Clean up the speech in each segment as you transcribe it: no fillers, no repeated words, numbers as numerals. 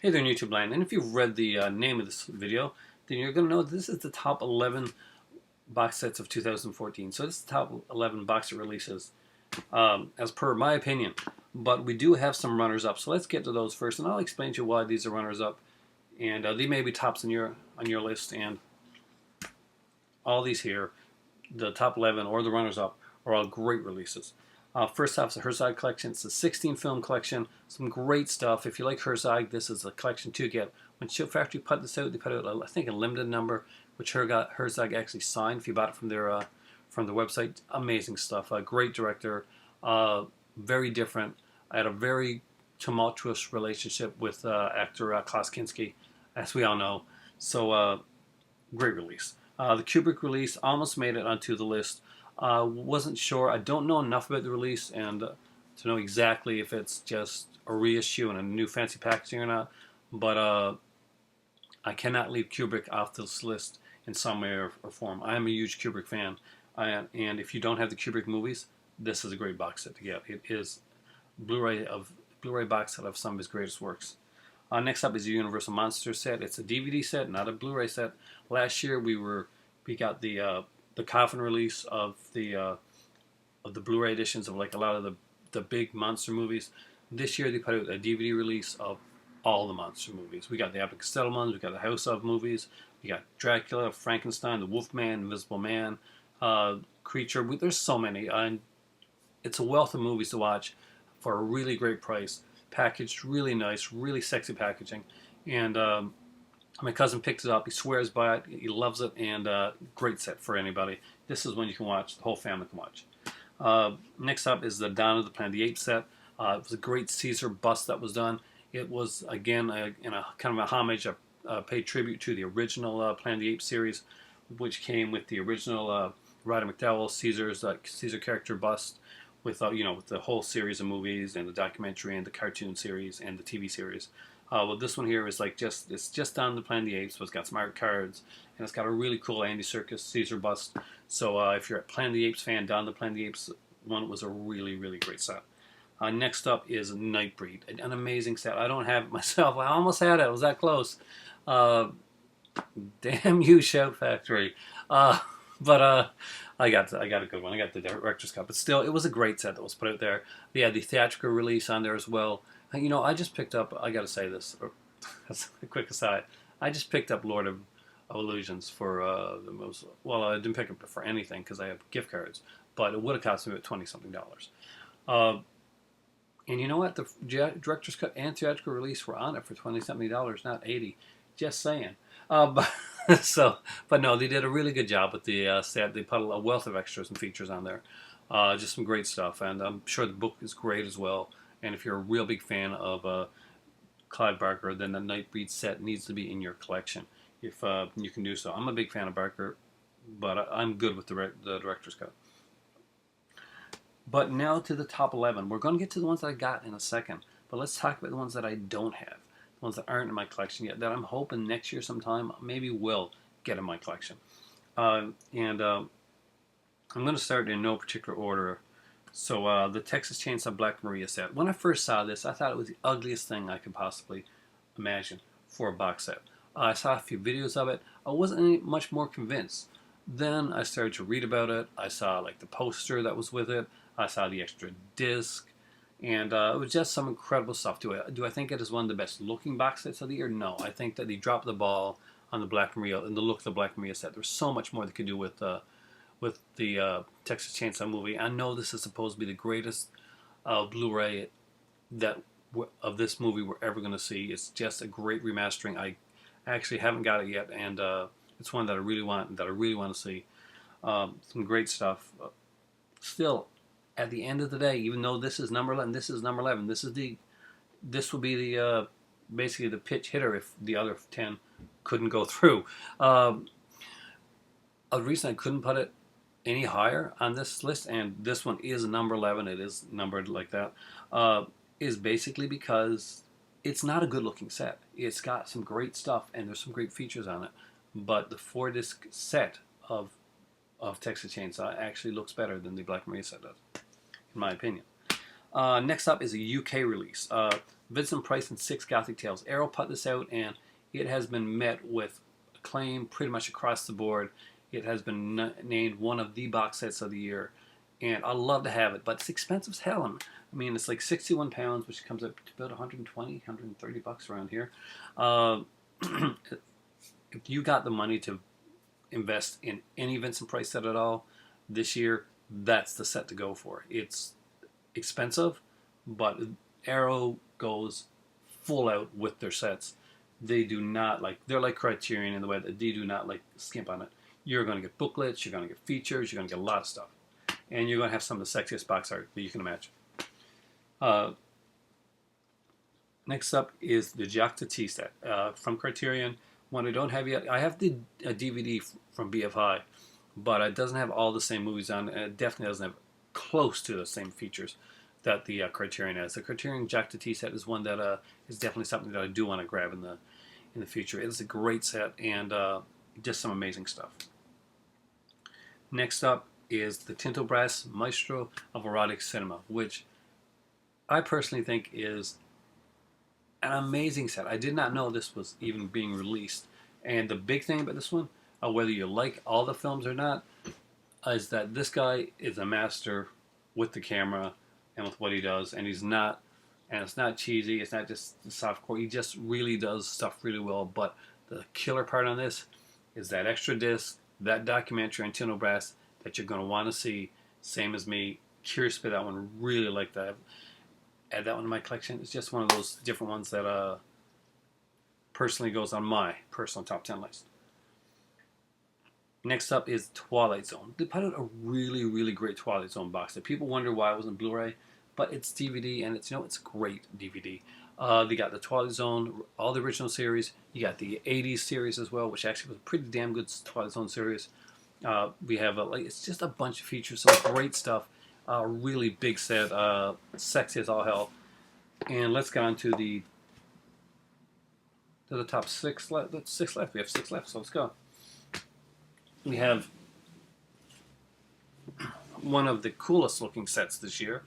Hey there, YouTube land. And if you've read the name of this video, then you're going to know this is the top 11 box sets of 2014. So this is the top 11 box set releases, as per my opinion. But we do have some runners-up. So let's get to those first, and I'll explain to you why these are runners-up. And they may be tops on your list. And all these here, the top 11 or the runners-up, are all great releases. First off, the Herzog collection. It's a 16-film collection. Some great stuff. If you like Herzog, this is a collection to get. When Show Factory put this out, they put out, I think, a limited number, which Herzog actually signed if you bought it from their website. Amazing stuff. A great director. Very different. I had a very tumultuous relationship with actor Klaus Kinski, as we all know. So, great release. The Kubrick release almost made it onto the list. Wasn't sure. I don't know enough about the release and to know exactly if it's just a reissue and a new fancy packaging or not. But I cannot leave Kubrick off this list in some way or form. I am a huge Kubrick fan, and if you don't have the Kubrick movies, this is a great box set to get. It is Blu-ray box set of some of his greatest works. Next up is the Universal Monsters set. It's a DVD set, not a Blu-ray set. Last year we got the coffin release of the Blu-ray editions of like a lot of the big monster movies. This year they put out a DVD release of all the monster movies. We got the Abbott and Costello ones, we got the House of movies, we got Dracula, Frankenstein, the Wolfman, Invisible Man, Creature. There's so many, and it's a wealth of movies to watch for a really great price. Packaged really nice, really sexy packaging, and my cousin picked it up. He swears by it. He loves it, and great set for anybody. This is one you can watch. The whole family can watch. Next up is the Dawn of the Planet of the Apes set. It was a great Caesar bust that was done. It was, again, in a kind of a homage, a paid tribute to the original Planet of the Apes series, which came with the original Roddy McDowell Caesar character bust, with with the whole series of movies and the documentary and the cartoon series and the TV series. Well, this one here is like it's just on the Planet of the Apes, but it's got some art cards, and it's got a really cool Andy Serkis Caesar bust. So if you're a Planet of the Apes fan, Down the Planet of the Apes one was a really, really great set. Next up is Nightbreed, an amazing set. I don't have it myself. I almost had it. I was that close. Damn you, Shout Factory. But I got a good one. I got the director's cut, but still, it was a great set that was put out there. They had the theatrical release on there as well. And, I just picked up. I got to say this. That's a quick aside. I just picked up Lord of Illusions for the most. Well, I didn't pick it up for anything because I have gift cards, but it would have cost me about $20-something. And you know what? The director's cut and theatrical release were on it for $20-something, not $80. Just saying. But no, they did a really good job with the set. They put a wealth of extras and features on there. Just some great stuff, and I'm sure the book is great as well. And if you're a real big fan of Clive Barker, then the Nightbreed set needs to be in your collection if you can do so. I'm a big fan of Barker, but I'm good with the director's cut. But now to the top 11. We're going to get to the ones that I got in a second, but let's talk about the ones that I don't have, the ones that aren't in my collection yet, that I'm hoping next year sometime maybe will get in my collection. I'm going to start in no particular order. So the Texas Chainsaw Black Maria set. When I first saw this, I thought it was the ugliest thing I could possibly imagine for a box set. I saw a few videos of it. I wasn't any much more convinced. Then I started to read about it. I saw like the poster that was with it. I saw the extra disc. And it was just some incredible stuff. Do I think it is one of the best looking box sets of the year? No. I think that they dropped the ball on the Black Maria and the look of the Black Maria set. There's so much more they could do with the Texas Chainsaw movie. I know this is supposed to be the greatest Blu-ray of this movie we're ever going to see. It's just a great remastering. I actually haven't got it yet, and it's one that I really want to see. Some great stuff. Still, at the end of the day, even though this is number 11, this will be the basically the pitch hitter if the other 10 couldn't go through. A reason I couldn't put it any higher on this list, and this one is number 11, it is numbered like that, is basically because it's not a good looking set. It's got some great stuff and there's some great features on it, but the 4-disc set of Texas Chainsaw actually looks better than the Black Maria set does, in my opinion. Next up is a UK release. Vincent Price and Six Gothic Tales. Arrow put this out, and it has been met with acclaim pretty much across the board. It has been named one of the box sets of the year, and I love to have it, but it's expensive as hell. I mean, it's like 61 pounds, which comes up to about 120, 130 bucks around here. Uh, if you got the money to invest in any Vincent Price set at all this year, that's the set to go for. It's expensive, but Arrow goes full out with their sets. They do not they're like Criterion in the way that they do not skimp on it. You're going to get booklets, you're going to get features, you're going to get a lot of stuff. And you're going to have some of the sexiest box art that you can imagine. Next up is the Jacques Tati set from Criterion. One I don't have yet. I have the DVD from BFI, but it doesn't have all the same movies on, and it definitely doesn't have close to the same features that the Criterion has. The Criterion Jacques Tati set is one that is definitely something that I do want to grab in the future. It is a great set and just some amazing stuff. Next up is the Tinto Brass Maestro of Erotic Cinema, which I personally think is an amazing set. I did not know this was even being released. And the big thing about this one, whether you like all the films or not, is that this guy is a master with the camera and with what he does. And it's not cheesy. It's not just softcore. He just really does stuff really well. But the killer part on this is that extra disc, that documentary on Tinto Brass that you're going to want to see. Same as me. Curious about that one. Really like that. Add that one to my collection. It's just one of those different ones that personally goes on my personal top 10 list. Next up is Twilight Zone. They put out a really, really great Twilight Zone box set. People wonder why it wasn't Blu-ray, but it's DVD, and it's a great DVD. They got the Twilight Zone, all the original series. You got the 80s series as well, which actually was a pretty damn good Twilight Zone series. We have it's just a bunch of features, some great stuff. Really big set, sexy as all hell. And let's get on to the top six. That's six left. We have six left, so let's go. We have one of the coolest looking sets this year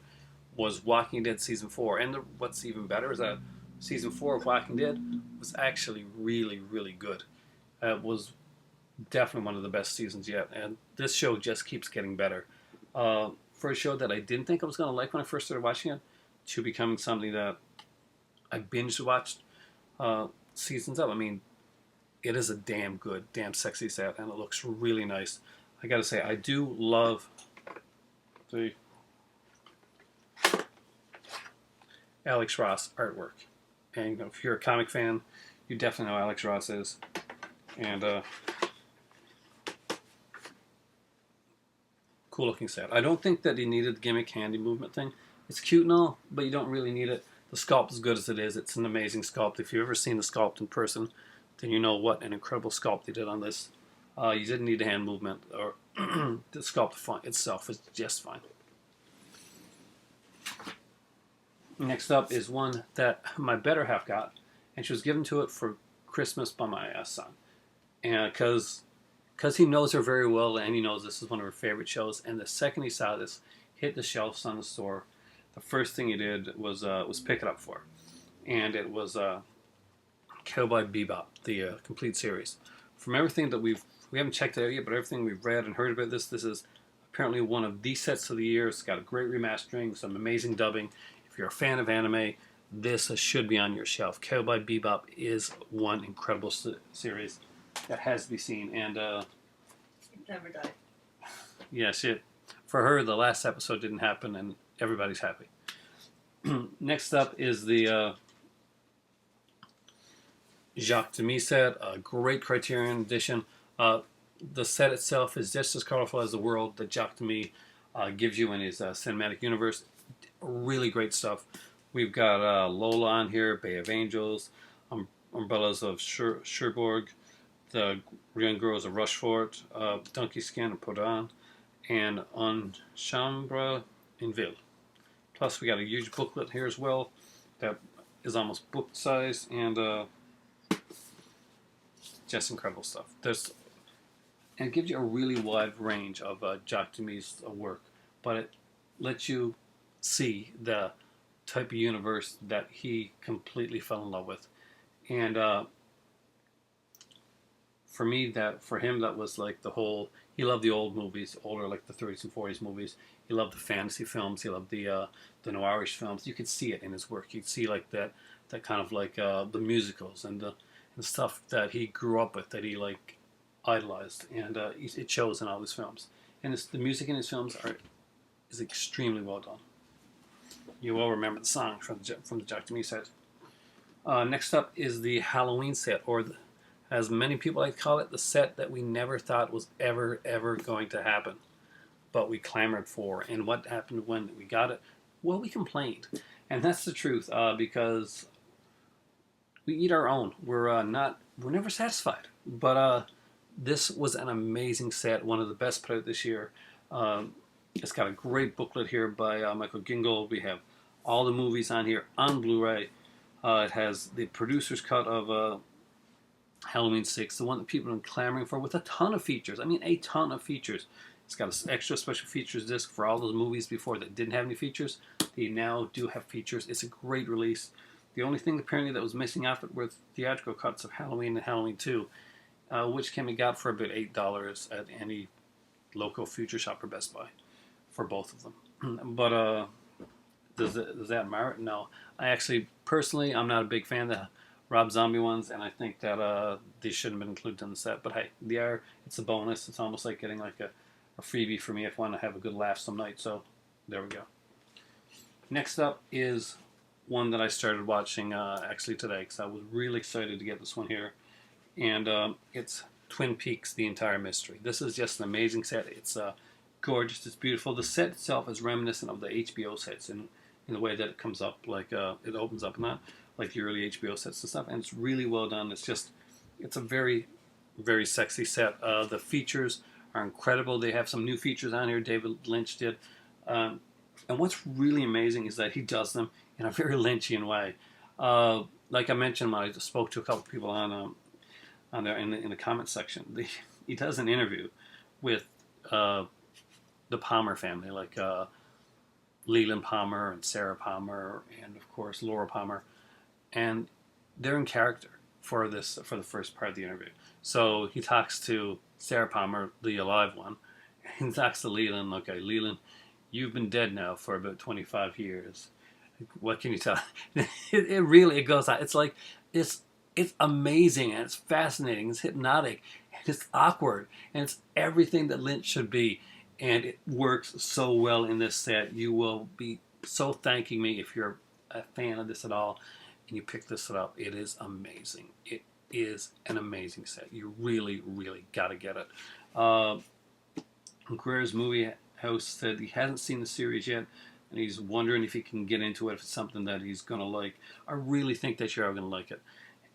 was Walking Dead Season 4. And what's even better is that Season 4 of Walking Dead was actually really, really good. It was definitely one of the best seasons yet. And this show just keeps getting better. For a show that I didn't think I was going to like when I first started watching it, to becoming something that I binge watched seasons of. I mean, it is a damn good, damn sexy set, and it looks really nice. I gotta say, I do love the Alex Ross artwork. And if you're a comic fan, you definitely know who Alex Ross is. And cool looking set. I don't think that he needed the gimmick handy movement thing. It's cute and all, but you don't really need it. The sculpt is good as it is. It's an amazing sculpt. If you've ever seen the sculpt in person, then you know what an incredible sculpt they did on this. You didn't need the hand movement, or the sculpt itself is just fine. Next up is one that my better half got, and she was given to it for Christmas by my son. And because he knows her very well, and he knows this is one of her favorite shows, and the second he saw this hit the shelves on the store, the first thing he did was pick it up for her. And it was Cowboy Bebop, the complete series. From everything that we haven't checked it out yet, but everything we've read and heard about this is apparently one of the sets of the year. It's got a great remastering, some amazing dubbing. If you're a fan of anime, this should be on your shelf. Cowboy Bebop is one incredible series that has to be seen. And never died. yes, for her, the last episode didn't happen, and everybody's happy. Next up is the Jacques Demy set, a great Criterion edition. The set itself is just as colorful as the world that Jacques Demy gives you in his cinematic universe. Really great stuff. We've got Lola on here, Bay of Angels, Umbrellas of Cherbourg, the Young Girls of Rochefort, Donkey Skin of Podon, and On Chambre in Ville. Plus, we got a huge booklet here as well that is almost book size, and just incredible stuff. And it gives you a really wide range of Jacques Demy's work, but it lets you see the type of universe that he completely fell in love with. And for him, that was like the whole. He loved the old movies, older like the 30s and 40s movies. He loved the fantasy films. He loved the noirish films. You could see it in his work. You'd see like that kind of like the musicals and the stuff that he grew up with, that he like idolized, and it shows in all his films. And the music in his films is extremely well done. You will remember the song from the Japanese set. Next up is the Halloween set, or as many people like to call it, the set that we never thought was ever going to happen, but we clamored for. And what happened when we got it? Well, we complained, and that's the truth, because we eat our own. We're never satisfied. But this was an amazing set, one of the best put out this year. It's got a great booklet here by Michael Gingold. We have all the movies on here on Blu-ray. It has the producer's cut of Halloween 6, the one that people have been clamoring for, with a ton of features. I mean, a ton of features. It's got an extra special features disc for all those movies before that didn't have any features. They now do have features. It's a great release. The only thing apparently that was missing off it were theatrical cuts of Halloween and Halloween 2, which can be got for about $8 at any local Future Shop or Best Buy for both of them. But does that merit? No. I actually, personally, I'm not a big fan of the Rob Zombie ones, and I think that they shouldn't have been included in the set. But hey, they are. It's a bonus. It's almost like getting like a freebie for me if I want to have a good laugh some night. So there we go. Next up is one that I started watching actually today, because I was really excited to get this one here. And it's Twin Peaks: The Entire Mystery. This is just an amazing set. It's gorgeous. It's beautiful. The set itself is reminiscent of the HBO sets in the way that it comes up, like it opens up, not like the early HBO sets and stuff. And it's really well done. It's a very, very sexy set. The features are incredible. They have some new features on here. David Lynch did. And what's really amazing is that he does them in a very Lynchian way. Like I mentioned when I spoke to a couple of people on there in the comment section, he does an interview with the Palmer family, like Leland Palmer and Sarah Palmer, and of course Laura Palmer, and they're in character for the first part of the interview. So he talks to Sarah Palmer, the alive one, and he talks to Leland. Okay, Leland, you've been dead now for about 25 years. What can you tell? It really goes on. It's like it's amazing, and it's fascinating. It's hypnotic, and it's awkward, and it's everything that Lynch should be. And it works so well in this set. You will be so thanking me if you're a fan of this at all and you pick this up. It is amazing. It is an amazing set. You really, really got to get it. Greer's Movie House said he hasn't seen the series yet, and he's wondering if he can get into it, if it's something that he's going to like. I really think that you're going to like it.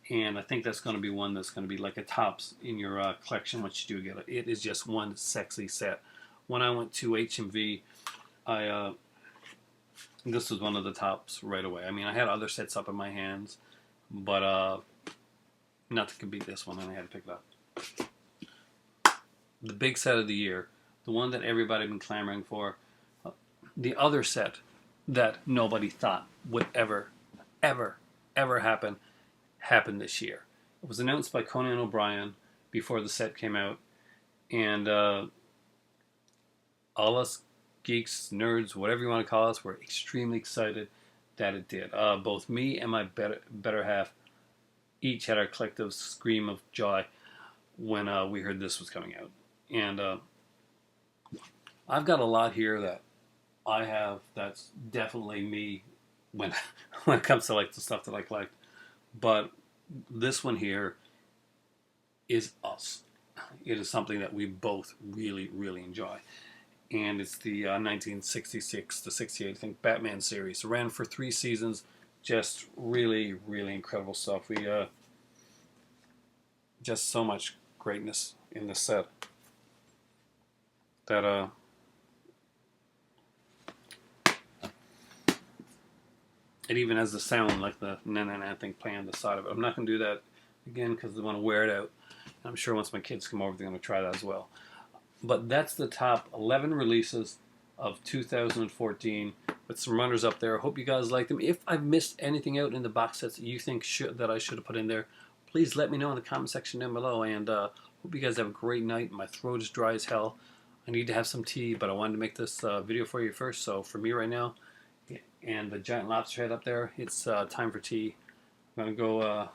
And I think that's going to be one that's going to be like a tops in your collection once you do get it. It is just one sexy set. When I went to HMV, this was one of the tops right away. I mean, I had other sets up in my hands, but nothing could beat this one, and I had to pick it up. The big set of the year, the one that everybody had been clamoring for, the other set that nobody thought would ever happen, happened this year. It was announced by Conan O'Brien before the set came out, and all us geeks, nerds, whatever you want to call us, were extremely excited that it did. Both me and my better half each had our collective scream of joy when we heard this was coming out. And I've got a lot here that I have that's definitely me when it comes to like the stuff that I collect. But this one here is us. It is something that we both really, really enjoy. And it's the 1966 to 68, I think, Batman series. It ran for 3 seasons. Just really, really incredible stuff. We just so much greatness in this set that it even has the sound like the na-na-na thing playing on the side of it. I'm not going to do that again because I want to wear it out. And I'm sure once my kids come over, they're going to try that as well. But that's the top 11 releases of 2014 with some runners up there. Hope you guys like them. If I've missed anything out in the box sets that you think that I should have put in there, please let me know in the comment section down below. And hope you guys have a great night. My throat is dry as hell. I need to have some tea, but I wanted to make this video for you first. So for me right now, and the giant lobster head up there, it's time for tea. I'm gonna go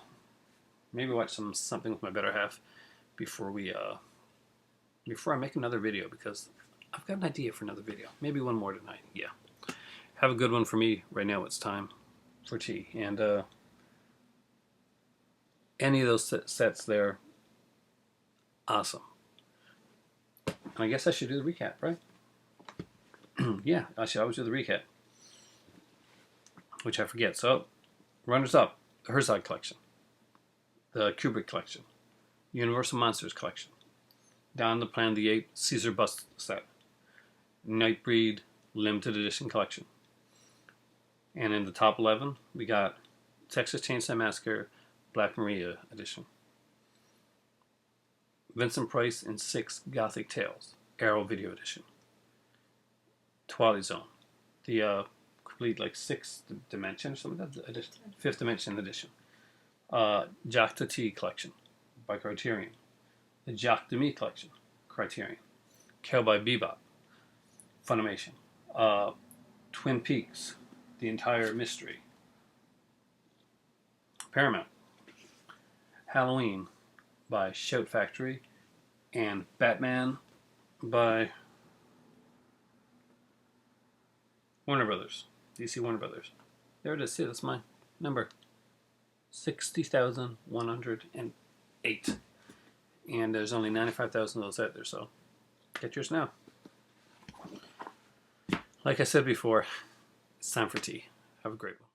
maybe watch something with my better half before I make another video, because I've got an idea for another video. Maybe one more tonight. Yeah. Have a good one. For me right now, it's time for tea. And any of those sets there, awesome. And I guess I should do the recap, right? Yeah, I should always do the recap, which I forget. So, runners up: the Herzog collection, the Kubrick collection, Universal Monsters collection, Dawn of the Planet of the Apes Caesar bust set, Nightbreed limited edition collection. And in the top 11, we got Texas Chainsaw Massacre Black Maria edition, Vincent Price in 6 Gothic Tales Arrow video edition, Twilight Zone, the complete like 6th dimension or something like that, edition, 5th dimension edition, Jacques Tati collection by Criterion, the Jacques Demy collection, Criterion, Cowboy Bebop, Funimation, Twin Peaks, the entire mystery, Paramount, Halloween by Shout Factory, and Batman by Warner Brothers, DC Warner Brothers. There it is. See, that's my number, 60,108. And there's only 95,000 of those out there, so get yours now. Like I said before, it's time for tea. Have a great one.